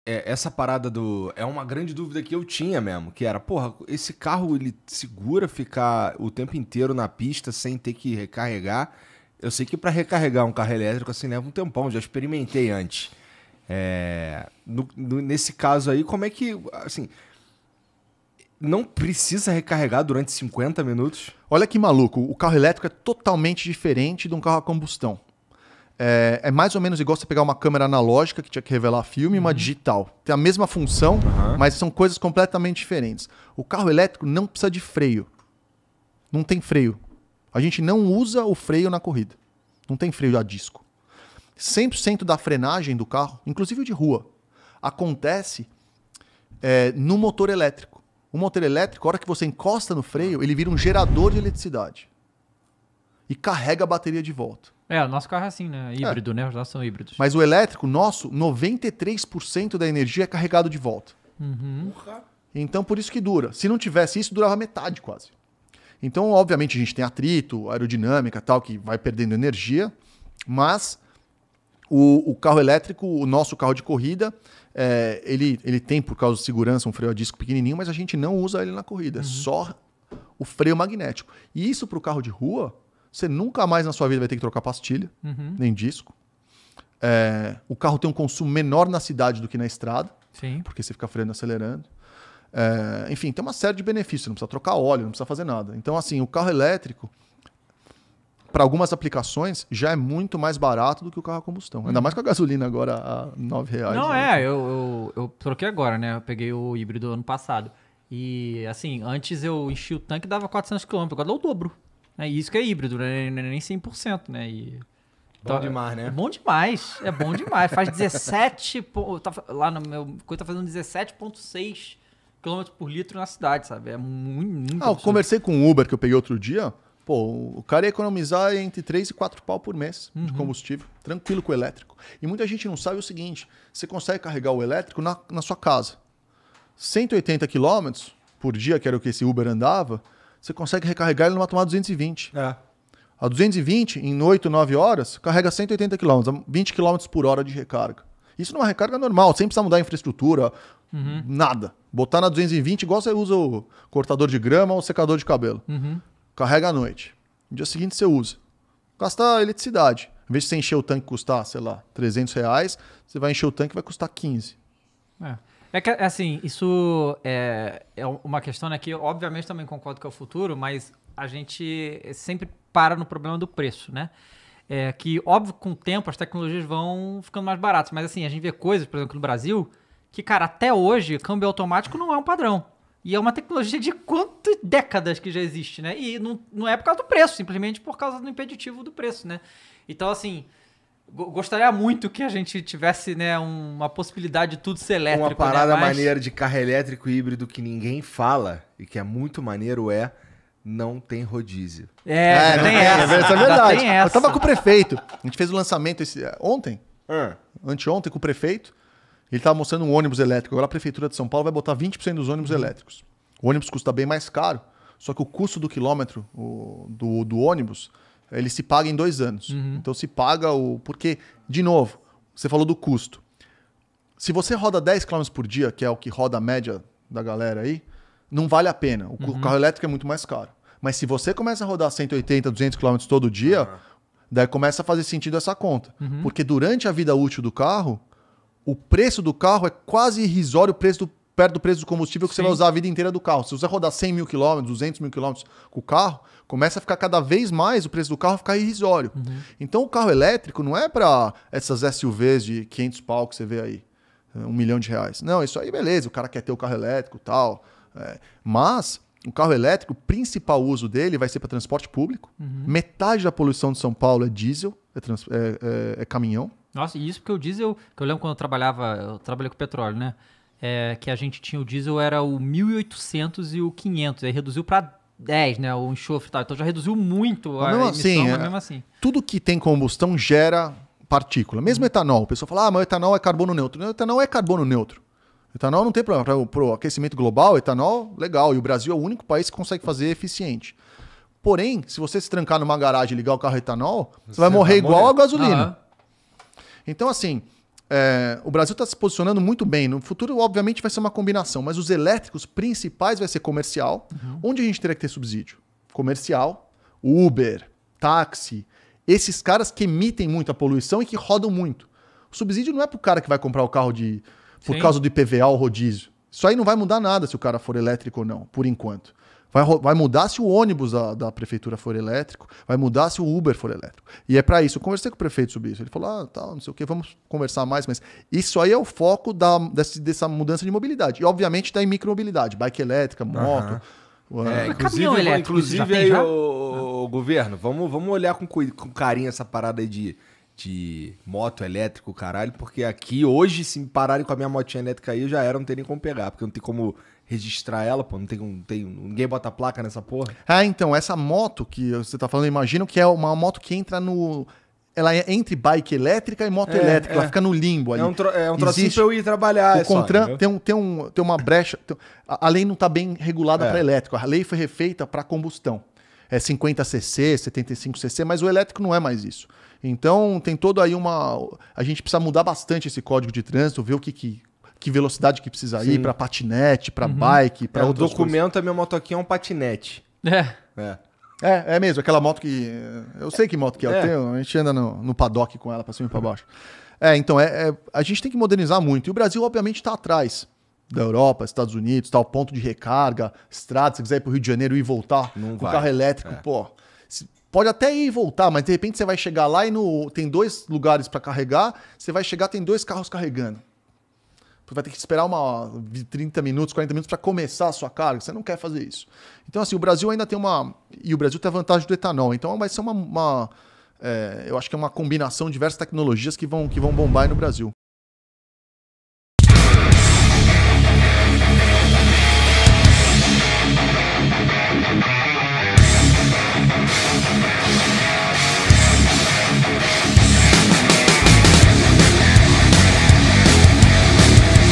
essa parada do... É uma grande dúvida que eu tinha mesmo, que era, porra, esse carro, ele segura ficar o tempo inteiro na pista sem ter que recarregar? Eu sei que pra recarregar um carro elétrico, assim, leva um tempão, já experimentei antes. Nesse caso aí, como é que, assim, não precisa recarregar durante 50 minutos? Olha que maluco, o carro elétrico é totalmente diferente de um carro a combustão. É mais ou menos igual você pegar uma câmera analógica que tinha que revelar filme e uma digital. Tem a mesma função, mas são coisas completamente diferentes. O carro elétrico não precisa de freio. Não tem freio. A gente não usa o freio na corrida. Não tem freio a disco. 100% da frenagem do carro, inclusive o de rua, acontece no motor elétrico. O motor elétrico, a hora que você encosta no freio, ele vira um gerador de eletricidade. E carrega a bateria de volta. O nosso carro é assim, né? Híbrido, né? Os nossos são híbridos. Mas o elétrico, nosso, 93% da energia é carregado de volta. Então, por isso que dura. Se não tivesse isso, durava metade quase. Então, obviamente, a gente tem atrito, aerodinâmica tal, que vai perdendo energia. Mas o carro elétrico, o nosso carro de corrida, ele tem, por causa de segurança, um freio a disco pequenininho, mas a gente não usa ele na corrida. É só o freio magnético. E isso para o carro de rua... Você nunca mais na sua vida vai ter que trocar pastilha, nem disco. O carro tem um consumo menor na cidade do que na estrada, Sim. porque você fica freando e acelerando. Enfim, tem uma série de benefícios. Não precisa trocar óleo, não precisa fazer nada. Então, assim, o carro elétrico, para algumas aplicações, já é muito mais barato do que o carro a combustão. Ainda mais com a gasolina agora a R$9. Não, né? eu troquei agora, né? Eu peguei o híbrido ano passado. E, assim, antes eu enchi o tanque e dava 400 km, agora dá o dobro. Isso que é híbrido, né? Não é nem 100%, né? Bom demais, né? É bom demais, é bom demais. Faz 17... lá no meu coisa tá fazendo 17,6 km por litro na cidade, sabe? É muito Eu absurdo. conversei com um Uber que eu peguei outro dia. Pô, o cara ia economizar entre 3 e 4 pau por mês de combustível. Tranquilo com o elétrico. E muita gente não sabe o seguinte. Você consegue carregar o elétrico na sua casa. 180 km por dia, que era o que esse Uber andava... Você consegue recarregar ele numa tomada 220. A 220, em 8, 9 horas, carrega 180 km, 20 km por hora de recarga. Isso não é uma recarga normal, sem precisar mudar a infraestrutura, nada. Botar na 220 igual você usa o cortador de grama ou secador de cabelo. Carrega à noite. No dia seguinte você usa. Gasta eletricidade. Em vez de você encher o tanque e custar, sei lá, R$300, você vai encher o tanque e vai custar 15. É que, assim, isso é uma questão, né, que obviamente também concordo que é o futuro, mas a gente sempre para no problema do preço, né? Que, óbvio, com o tempo as tecnologias vão ficando mais baratas, mas assim, a gente vê coisas, por exemplo, no Brasil, que, cara, até hoje, câmbio automático não é um padrão. E é uma tecnologia de quantas décadas que já existe, né? E não é por causa do preço, simplesmente por causa do impeditivo do preço, né? Então, assim... Gostaria muito que a gente tivesse, né, uma possibilidade de tudo ser elétrico. Uma parada né? maneira de carro elétrico e híbrido que ninguém fala e que é muito maneiro não tem rodízio. Tem essa. Isso é verdade. Tem essa. Eu tava com o prefeito. A gente fez o lançamento ontem, anteontem, com o prefeito. Ele tava mostrando um ônibus elétrico. Agora a Prefeitura de São Paulo vai botar 20% dos ônibus elétricos. O ônibus custa bem mais caro, só que o custo do quilômetro do ônibus... ele se paga em 2 anos. Então se paga Porque, de novo, você falou do custo. Se você roda 10 km por dia, que é o que roda a média da galera aí, não vale a pena. O carro elétrico é muito mais caro. Mas se você começa a rodar 180, 200 km todo dia, daí começa a fazer sentido essa conta. Porque durante a vida útil do carro, o preço do carro é quase irrisório perto do preço do combustível que você vai usar a vida inteira do carro. Se você rodar 100 mil km, 200 mil km com o carro, começa a ficar cada vez mais o preço do carro ficar irrisório. Então o carro elétrico não é para essas SUVs de 500 pau que você vê aí, R$1 milhão. Não, isso aí beleza, o cara quer ter o carro elétrico e tal. Mas o carro elétrico, o principal uso dele vai ser para transporte público. Metade da poluição de São Paulo é diesel, é caminhão. Nossa, e isso porque o diesel, que eu lembro quando eu trabalhei com petróleo, né? Que a gente tinha o diesel era o 1.800 e o 500, aí reduziu para 10, né, o enxofre e tal, então já reduziu muito a emissão, mas mesmo assim. Tudo que tem combustão gera partícula, mesmo etanol, o pessoal fala, mas o etanol é carbono neutro. Não, o etanol é carbono neutro. O etanol não tem problema, para o aquecimento global, etanol, legal, e o Brasil é o único país que consegue fazer eficiente. Porém, se você se trancar numa garagem e ligar o carro a etanol, você vai morrer igual a gasolina. Então, assim, o Brasil está se posicionando muito bem. No futuro, obviamente, vai ser uma combinação, mas os elétricos principais vai ser comercial. Onde a gente teria que ter subsídio? Comercial, Uber, táxi, esses caras que emitem muita poluição e que rodam muito. O subsídio não é para o cara que vai comprar o carro por causa do IPVA ou rodízio. Isso aí não vai mudar nada se o cara for elétrico ou não, por enquanto. Vai mudar se o ônibus da prefeitura for elétrico, vai mudar se o Uber for elétrico. E é para isso. Eu conversei com o prefeito sobre isso. Ele falou, não sei o que, vamos conversar mais, mas isso aí é o foco dessa mudança de mobilidade. E, obviamente, da micromobilidade, bike elétrica, moto. Caminhão elétrico. Inclusive aí, o governo, vamos olhar com carinho essa parada aí de moto elétrico, caralho, porque aqui hoje, se me pararem com a minha motinha elétrica aí, eu já era, não tem nem como pegar, porque não tem como registrar ela, pô, ninguém bota placa nessa porra. Então, essa moto que você tá falando, eu imagino que é uma moto que entra ela é entre bike elétrica e moto elétrica, ela fica no limbo ali. É um trocinho pra eu ir trabalhar. O CONTRAN tem uma brecha, a lei não tá bem regulada para elétrico, a lei foi refeita para combustão. É 50cc, 75cc, mas o elétrico não é mais isso. Então, tem todo aí a gente precisa mudar bastante esse código de trânsito, ver o que velocidade que precisa ir para patinete, para bike, para outras coisas. O documento, a minha motoquinha é um patinete. É mesmo, aquela moto que... Eu sei que moto que é. A gente anda no paddock com ela para cima e para baixo. Então, a gente tem que modernizar muito. E o Brasil, obviamente, está atrás da Europa, Estados Unidos, tá ao ponto de recarga, estrada, se quiser ir para o Rio de Janeiro e voltar com carro elétrico, pô... Pode até ir e voltar, mas de repente você vai chegar lá e tem 2 lugares para carregar, você vai chegar, tem 2 carros carregando. Você vai ter que esperar 30 minutos, 40 minutos para começar a sua carga. Você não quer fazer isso. Então, assim, o Brasil ainda tem E o Brasil tem a vantagem do etanol. Então, vai ser eu acho que é uma combinação de diversas tecnologias que vão bombar aí no Brasil.